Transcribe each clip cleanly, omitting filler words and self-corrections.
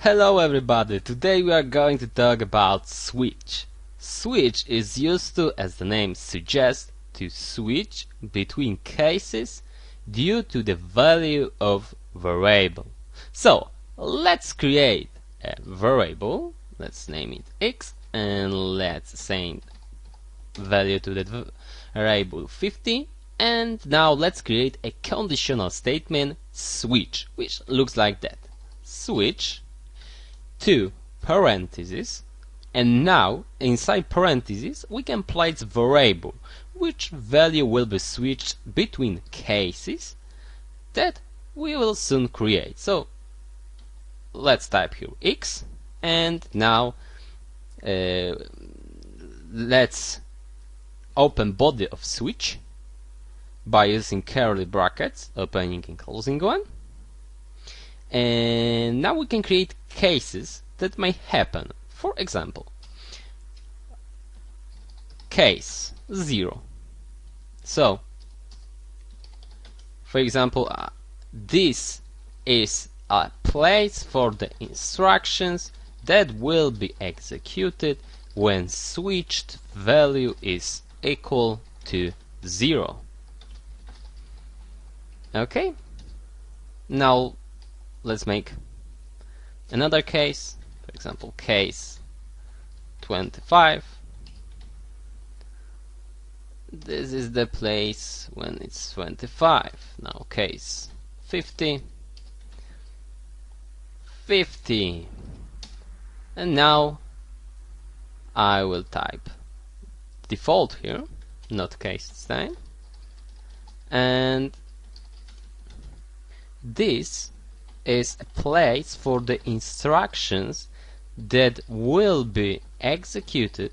Hello everybody, today we are going to talk about switch. Switch is used to, as the name suggests, to switch between cases due to the value of variable. So, let's create a variable, let's name it x, and let's assign value to that variable 50, and now let's create a conditional statement switch, which looks like that. Switch to parentheses, and now inside parentheses we can place variable which value will be switched between cases that we will soon create. So let's type here x, and now let's open body of switch by using curly brackets, opening and closing one. And now we can create cases that may happen. For example, case 0. So, for example, this is a place for the instructions that will be executed when switched value is equal to 0. Okay? Now let's make another case, for example case 25. This is the place when it's 25. Now case 50, and now I will type default here, not case this time, and this is a place for the instructions that will be executed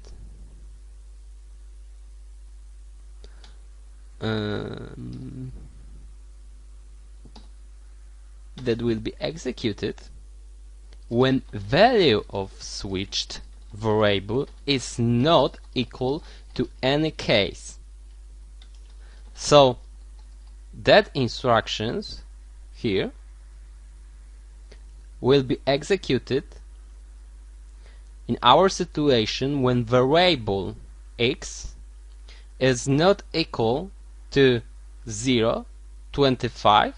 when value of switched variable is not equal to any case. So that instructions here will be executed in our situation when variable x is not equal to 0, 25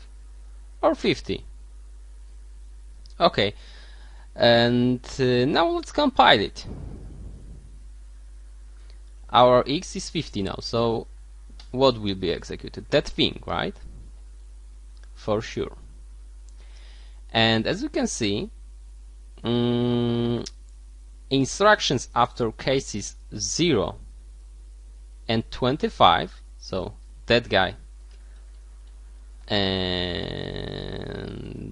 or 50. Okay, and now let's compile it. Our x is 50 now, so what will be executed? That thing, right? For sure. And as you can see, instructions after cases 0 and 25, so that guy and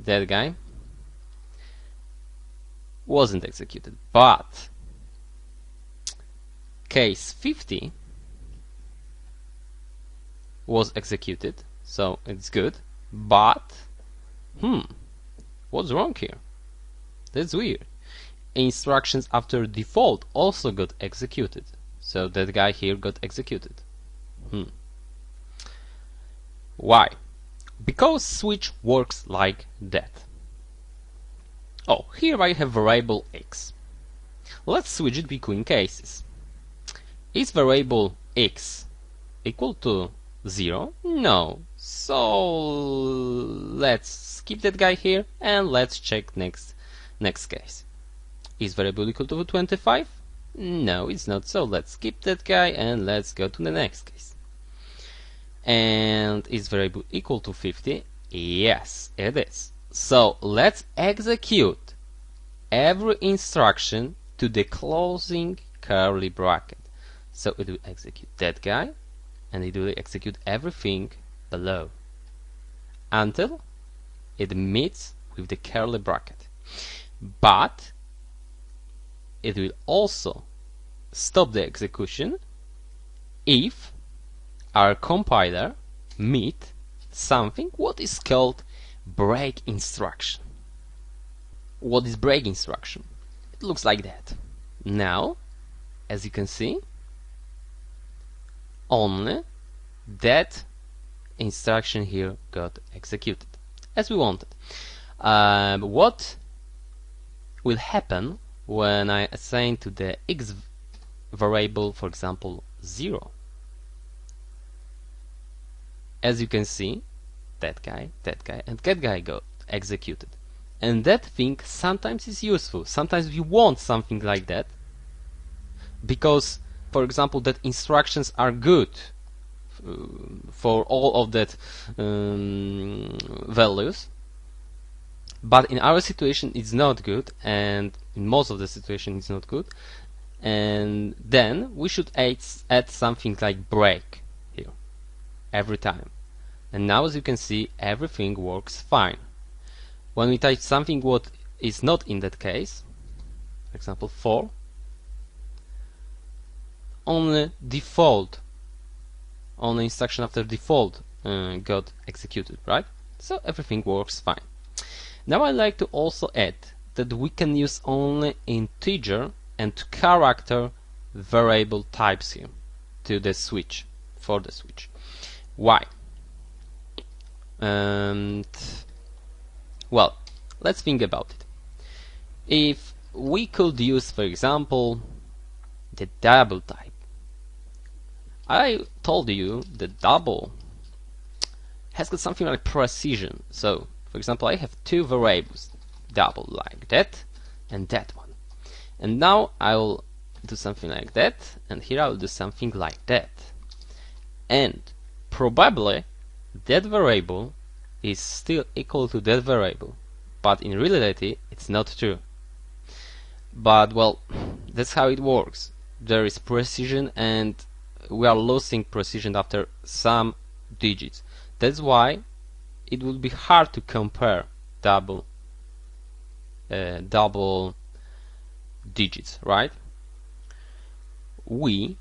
that guy, wasn't executed, but case 50 was executed, so it's good. But what's wrong here? That's weird. Instructions after default also got executed, so that guy here got executed. Why? Because switch works like that. Oh, here I have variable x. Let's switch it between cases. Is variable x equal to 0? No. So let's skip that guy here and let's check next case. Is variable equal to 25? No, it's not. So let's skip that guy and let's go to the next case. And is variable equal to 50? Yes, it is. So let's execute every instruction to the closing curly bracket. So it will execute that guy, and it will execute everything below until it meets with the curly bracket. But it will also stop the execution if our compiler meet something what is called break instruction. What is break instruction? It looks like that. Now, as you can see, only that instruction here got executed as we wanted. What will happen when I assign to the x variable, for example, 0. As you can see, that guy, and that guy got executed. And that thing sometimes is useful. Sometimes we want something like that because, for example, that instructions are good for all of that values, but in our situation it's not good, and in most of the situation it's not good, and then we should add something like break here every time. And now, as you can see, everything works fine. When we type something what is not in that case, for example 4, only instruction after default got executed, right? So everything works fine. Now I'd like to also add that we can use only integer and character variable types here to the switch, for the switch. Why? And well, let's think about it. If we could use, for example, the double type. I told you that double has got something like precision. So, for example, I have two variables, double like that and that one. And now I will do something like that, and here I will do something like that. And probably that variable is still equal to that variable, but in reality it's not true. But well, that's how it works. There is precision, and we are losing precision after some digits. That's why it would be hard to compare double digits, right? We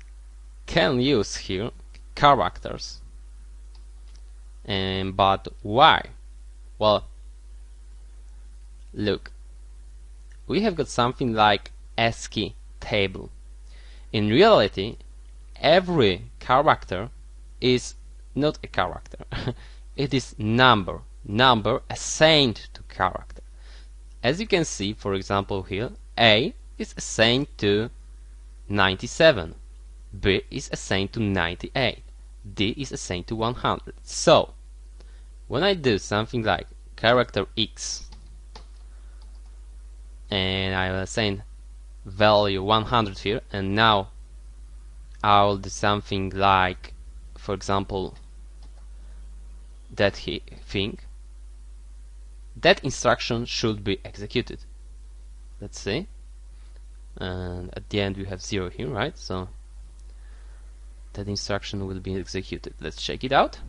can use here characters, but why? Well, look, we have got something like ASCII table. In reality, every character is not a character. It is number assigned to character. As you can see, for example, here A is assigned to 97, B is assigned to 98, D is assigned to 100. So when I do something like character X and I will assign value 100 here, and now I will do something like, for example, that thing, that instruction should be executed. Let's see, and at the end we have 0 here, right? So that instruction will be executed. Let's check it out.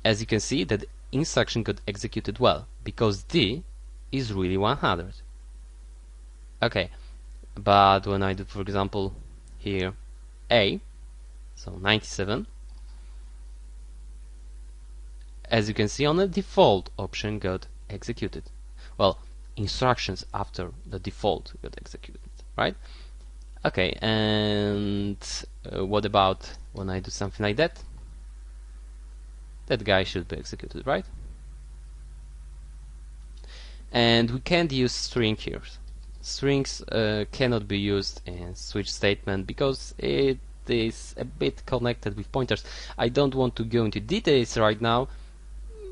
As you can see, that instruction got executed well because D is really 100. Okay, but when I do, for example, here A, so 97, as you can see, on the default option got executed. Well, instructions after the default got executed, right? Okay, and what about when I do something like that? That guy should be executed, right? And we can't use string here. Strings cannot be used in switch statement because it is a bit connected with pointers. I don't want to go into details right now,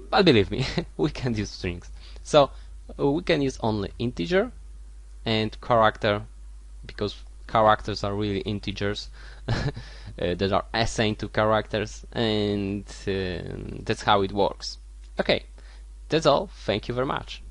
but believe me, we can use strings. So we can use only integer and character, because characters are really integers that are assigned to characters, and that's how it works. Okay, that's all. Thank you very much.